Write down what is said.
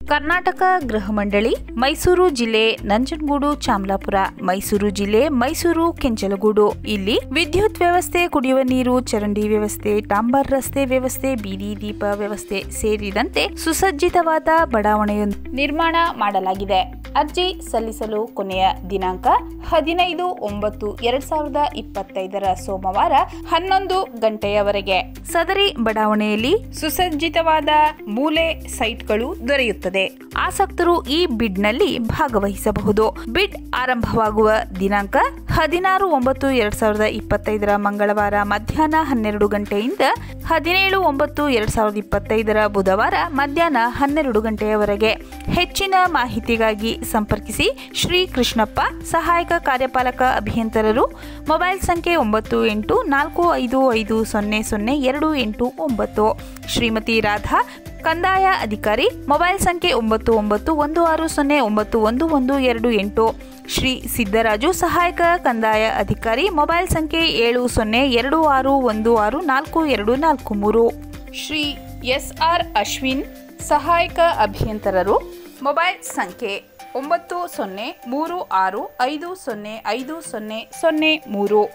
ಕರ್ನಾಟಕ ಗೃಹ ಮಂಡಳಿ, ಮೈಸೂರು ಜಿಲ್ಲೆ ನಂಜನಗೂಡು ಚಾಮಲಾಪುರ, ಮೈಸೂರು ಜಿಲ್ಲೆ ಮೈಸೂರು ಕೆಂಚಲಗೂಡು. ಇಲ್ಲಿ ವಿದ್ಯುತ್ ವ್ಯವಸ್ಥೆ, ಕುಡಿಯುವ ನೀರು, ಚರಂಡಿ ವ್ಯವಸ್ಥೆ, ಡಾಂಬರ್ ರಸ್ತೆ ವ್ಯವಸ್ಥೆ, ಬೀದಿ ದೀಪ ವ್ಯವಸ್ಥೆ ಸೇರಿದಂತೆ ಸುಸಜ್ಜಿತವಾದ ಬಡಾವಣೆಯೊಂದು ನಿರ್ಮಾಣ ಮಾಡಲಾಗಿದೆ. ಅರ್ಜಿ ಸಲ್ಲಿಸಲು ಕೊನೆಯ ದಿನಾಂಕ 15/9/2025 ಸೋಮವಾರ 11 ಗಂಟೆಯವರೆಗೆ. ಸದರಿ ಬಡಾವಣೆಯಲ್ಲಿ ಸುಸಜ್ಜಿತವಾದ ಮೂಲೆ ಸೈಟ್ಗಳು ದೊರೆಯುತ್ತದೆ. ಆಸಕ್ತರು ಈ ಬಿಡ್ನಲ್ಲಿ ಭಾಗವಹಿಸಬಹುದು. ಬಿಡ್ ಆರಂಭವಾಗುವ ದಿನಾಂಕ 16/9/2025 ಮಂಗಳವಾರ ಮಧ್ಯಾಹ್ನ 12 ಗಂಟೆಯಿಂದ 17/9/2025 ಬುಧವಾರ ಮಧ್ಯಾಹ್ನ 12 ಗಂಟೆಯವರೆಗೆ. ಹೆಚ್ಚಿನ ಮಾಹಿತಿಗಾಗಿ ಸಂಪರ್ಕಿಸಿ ಶ್ರೀ ಕೃಷ್ಣಪ್ಪ, ಸಹಾಯಕ ಕಾರ್ಯಪಾಲಕ ಅಭಿಯಂತರರು. ಮೊಬೈಲ್ ಸಂಖ್ಯೆ 9845500289. ಶ್ರೀಮತಿ ರಾಧಾ, ಕಂದಾಯ ಅಧಿಕಾರಿ. ಮೊಬೈಲ್ ಸಂಖ್ಯೆ 9916091128. ಶ್ರೀ ಸಿದ್ದರಾಜು, ಸಹಾಯಕ ಕಂದಾಯ ಅಧಿಕಾರಿ. ಮೊಬೈಲ್ ಸಂಖ್ಯೆ 7026164243. ಶ್ರೀ SR ಅಶ್ವಿನ್, ಸಹಾಯಕ ಅಭಿಯಂತರರು. ಮೊಬೈಲ್ ಸಂಖ್ಯೆ 9036505003.